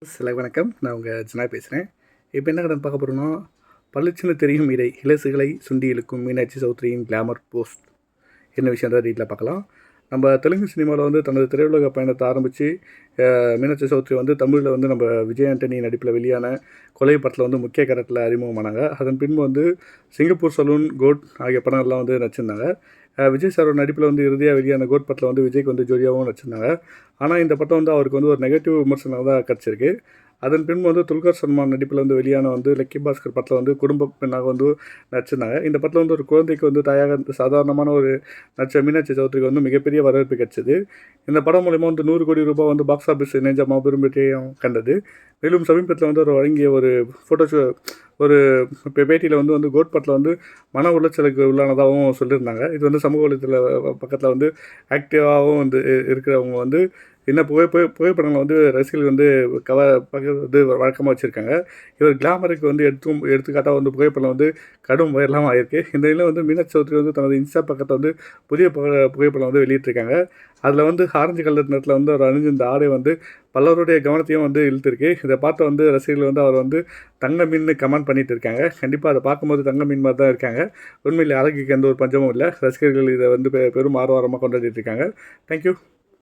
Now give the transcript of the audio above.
சில வணக்கம். நான் உங்கள் ஜனா பேசுகிறேன். இப்போ என்ன கடன் பார்க்க போகிறோன்னா, பளிச்சுன்னு தெரியும் இடை இலசுகளை சுண்டி இழுக்கும் மீனாட்சி சௌத்ரியின் கிளாமர் போஸ்ட் என்ன விஷயம்ன்றத டீட்டெயிலாக பார்க்கலாம். நம்ம தெலுங்கு சினிமாவில் வந்து தனது திரையுலக பயணத்தை ஆரம்பித்து மீனாட்சி சௌத்ரி வந்து தமிழில் வந்து நம்ம விஜய் ஆண்டனி நடிப்பில் வெளியான கொலை படத்தில் வந்து முக்கிய கேரக்டரில் அறிமுகமானாங்க. அதன் பின்பு வந்து சிங்கப்பூர் சலூன், கோட் ஆகிய படங்கள்லாம் வந்து நடிச்சிருந்தாங்க. விஜய் சாரோட நடிப்பில் வந்து இறுதியாக வெளியான கோட் படத்தில் வந்து விஜய்க்கு வந்து ஜோடியாகவும் நடிச்சிருந்தாங்க. ஆனால் இந்த படம் வந்து அவருக்கு வந்து ஒரு நெகட்டிவ் விமர்சனம் தான் கிடச்சிருக்கு. அதன் பின் வந்து துல்கர் சல்மான் நடிப்பில் வந்து வெளியான வந்து லக்கி பாஸ்கர் படத்தில் வந்து குடும்ப பெண்ணாக வந்து நடிச்சிருந்தாங்க. இந்த படத்தில் வந்து ஒரு குழந்தைக்கு வந்து தாயாக சாதாரணமான ஒரு நடிச்ச மீனாட்சி சௌத்ரிக்கு வந்து மிகப்பெரிய வரவேற்பு கிடைச்சது. இந்த படம் மூலயமா வந்து 100 கோடி ரூபாய் வந்து பாக்ஸ் ஆஃபீஸ் இணைஞ்ச மாபெரும் வெற்றியையும் கண்டது. மேலும் சமீபத்தில் வந்து அவர் வழங்கிய ஒரு ஒரு பேட்டியில் வந்து கோட் படத்தில் வந்து மன உளைச்சலுக்கு உள்ளானதாகவும் சொல்லியிருந்தாங்க. இது வந்து சமூக வலைத்தள பக்கத்தில் வந்து ஆக்டிவாகவும் வந்து இருக்கிறவங்க வந்து இன்னும் புகைப்படங்களை வந்து ரசிகர்கள் வந்து பகிர்வது வழக்கமாக வச்சுருக்காங்க. இவர் கிளாமருக்கு வந்து எடுத்துக்காட்டாக வந்து புகைப்படம் வந்து கடும் வைரலாகவும் ஆகிருக்கு. இந்த நிலையில் வந்து மீனாட்சி சௌத்ரி வந்து தனது இன்ஸ்டா பக்கத்தை வந்து புதிய புகைப்படம் வந்து வெளியிட்டிருக்காங்க. அதில் வந்து ஆரஞ்சு கலர் நேரத்தில் வந்து அவர் அணிஞ்சிருந்த ஆடை வந்து பலருடைய கவனத்தையும் வந்து இழுத்துருக்கு. இதை பார்த்து வந்து ரசிகர்கள் வந்து அவர் வந்து தங்க மீன் கமெண்ட் பண்ணிட்டு இருக்காங்க. கண்டிப்பாக அதை பார்க்கும்போது தங்க மீன் மாதிரி தான் இருக்காங்க. உண்மையில் அழகுக்கு எந்த ஒரு பஞ்சமும் இல்லை. ரசிகர்கள் இதை வந்து பெரும் ஆரவாரமாக கொண்டாடிட்டு இருக்காங்க. தேங்க்யூ.